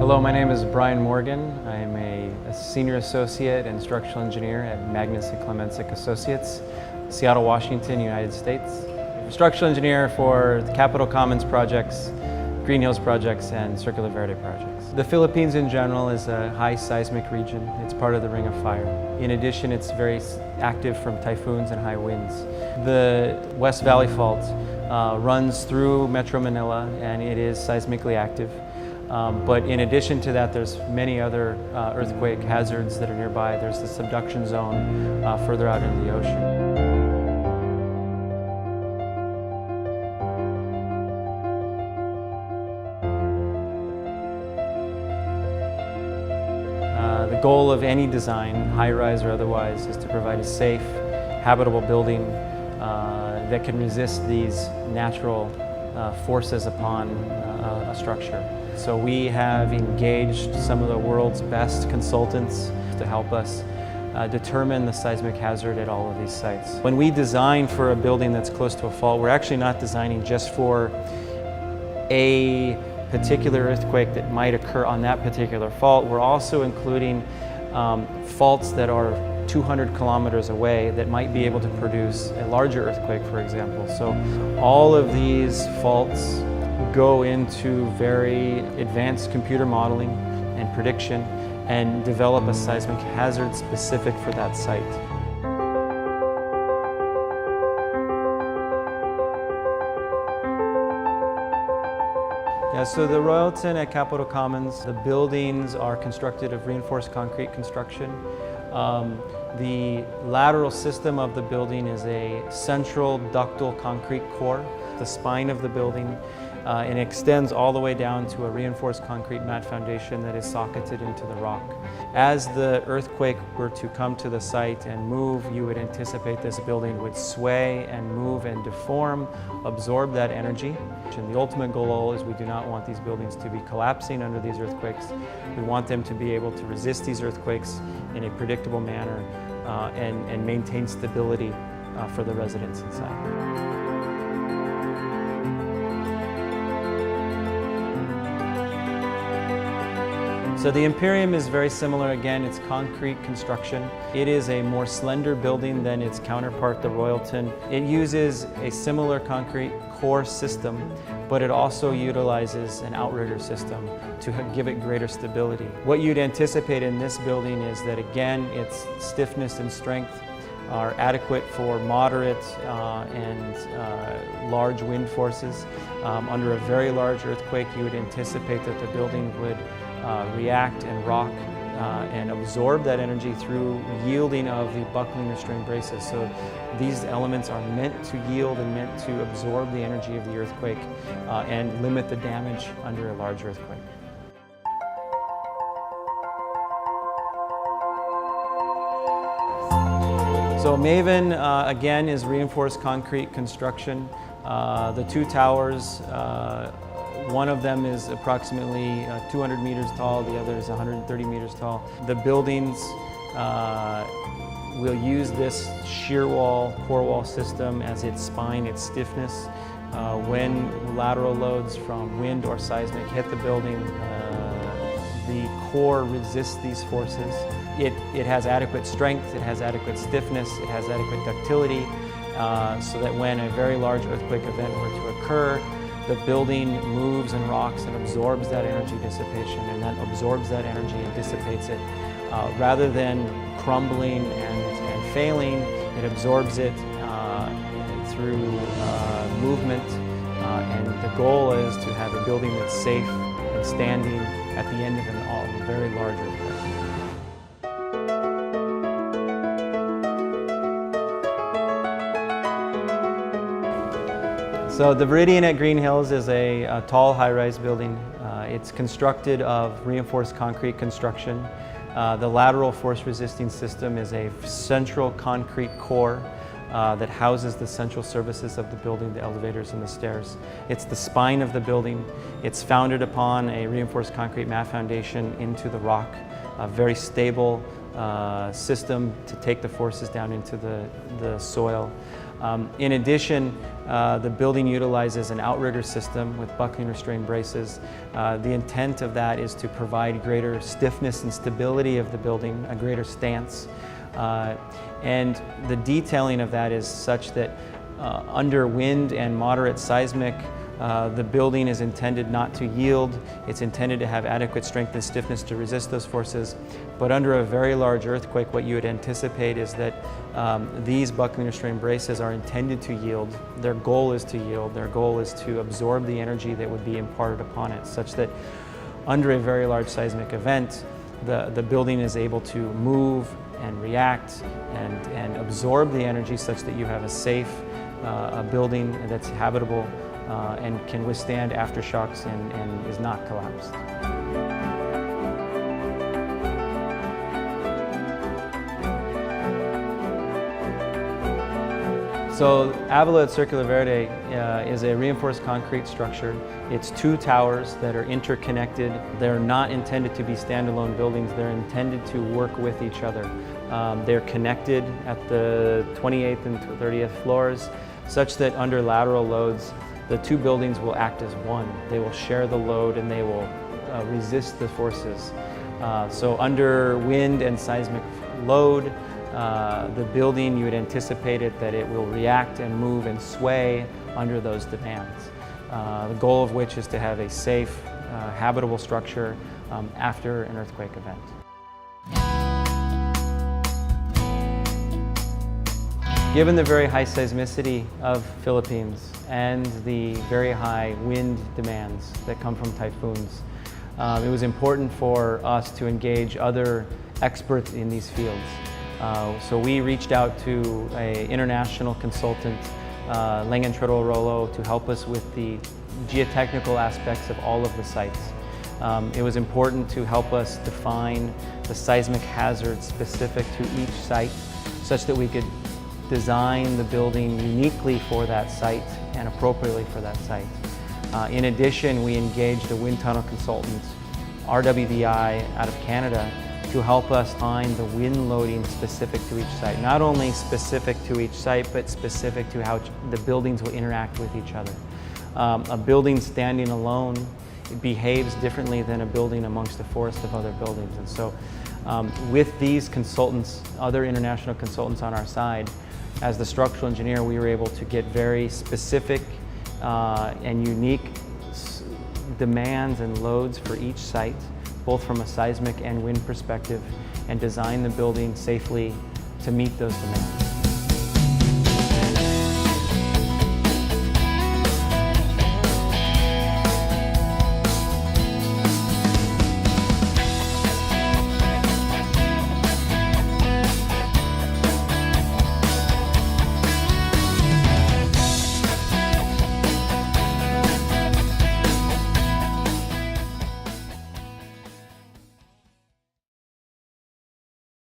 Hello, my name is Brian Morgan. I am a senior associate and structural engineer at Magnus & Clemensic Associates, Seattle, Washington, United States. Structural engineer for the Capitol Commons projects, Greenhills projects, and Circulo Verde projects. The Philippines in general is a high seismic region. It's part of the Ring of Fire. In addition, it's very active from typhoons and high winds. The West Valley Fault runs through Metro Manila, and it is seismically active. But in addition to that, there's many other earthquake hazards that are nearby. There's the subduction zone further out in the ocean. The goal of any design, high-rise or otherwise, is to provide a safe, habitable building that can resist these natural forces upon a structure. So we have engaged some of the world's best consultants to help us determine the seismic hazard at all of these sites. When we design for a building that's close to a fault, we're actually not designing just for a particular earthquake that might occur on that particular fault. We're also including faults that are 200 kilometers away that might be able to produce a larger earthquake, for example. So all of these faults go into very advanced computer modeling and prediction and develop a seismic hazard specific for that site. Yeah, so the Royalton at Capitol Commons, the buildings are constructed of reinforced concrete construction. The lateral system of the building is a central ductile concrete core, the spine of the building, and extends all the way down to a reinforced concrete mat foundation that is socketed into the rock. As the earthquake were to come to the site and move, you would anticipate this building would sway and move and deform, absorb that energy. And the ultimate goal is we do not want these buildings to be collapsing under these earthquakes. We want them to be able to resist these earthquakes in a predictable manner and maintain stability for the residents inside. So the Imperium is very similar. Again, it's concrete construction. It is a more slender building than its counterpart, the Royalton. It uses a similar concrete core system, but it also utilizes an outrigger system to give it greater stability. What you'd anticipate in this building is that, again, its stiffness and strength are adequate for moderate and large wind forces. Under a very large earthquake, you would anticipate that the building would react and rock and absorb that energy through yielding of the buckling restraint braces. So these elements are meant to yield and meant to absorb the energy of the earthquake and limit the damage under a large earthquake. So Maven, again, is reinforced concrete construction. The two towers, one of them is approximately 200 meters tall, the other is 130 meters tall. The buildings will use this shear wall, core wall system as its spine, its stiffness. When lateral loads from wind or seismic hit the building, the core resists these forces. It has adequate strength, it has adequate stiffness, it has adequate ductility, so that when a very large earthquake event were to occur, the building moves and rocks and absorbs that energy dissipation, and then absorbs that energy and dissipates it. Rather than crumbling and failing, it absorbs it through movement, and the goal is to have a building that's safe and standing at the end of a very large earthquake. So the Viridian at Greenhills is a tall high-rise building. It's constructed of reinforced concrete construction. The lateral force-resisting system is a central concrete core that houses the central services of the building, the elevators and the stairs. It's the spine of the building. It's founded upon a reinforced concrete mat foundation into the rock, a very stable system to take the forces down into the soil. In addition, The building utilizes an outrigger system with buckling restraint braces. The intent of that is to provide greater stiffness and stability of the building, a greater stance. And the detailing of that is such that under wind and moderate seismic, the building is intended not to yield. It's intended to have adequate strength and stiffness to resist those forces. But under a very large earthquake, what you would anticipate is that these buckling restraint braces are intended to yield. Their goal is to yield. Their goal is to absorb the energy that would be imparted upon it, such that under a very large seismic event, the building is able to move and react and absorb the energy such that you have a safe a building that's habitable and can withstand aftershocks and is not collapsed. So Avila at Circulo Verde is a reinforced concrete structure. It's 2 towers that are interconnected. They're not intended to be standalone buildings. They're intended to work with each other. They're connected at the 28th and 30th floors such that under lateral loads, the 2 buildings will act as one. They will share the load and they will resist the forces. So under wind and seismic load, the building, you would anticipate it that it will react and move and sway under those demands. The goal of which is to have a safe, habitable structure after an earthquake event. Given the very high seismicity of Philippines and the very high wind demands that come from typhoons, it was important for us to engage other experts in these fields. So we reached out to an international consultant, Rollo, to help us with the geotechnical aspects of all of the sites. It was important to help us define the seismic hazards specific to each site such that we could design the building uniquely for that site and appropriately for that site. In addition, we engaged a wind tunnel consultant, RWVI, out of Canada, to help us find the wind loading specific to each site. Not only specific to each site, but specific to how the buildings will interact with each other. A building standing alone behaves differently than a building amongst a forest of other buildings. And so with these consultants, other international consultants on our side, as the structural engineer, we were able to get very specific and unique demands and loads for each site, both from a seismic and wind perspective, and design the building safely to meet those demands.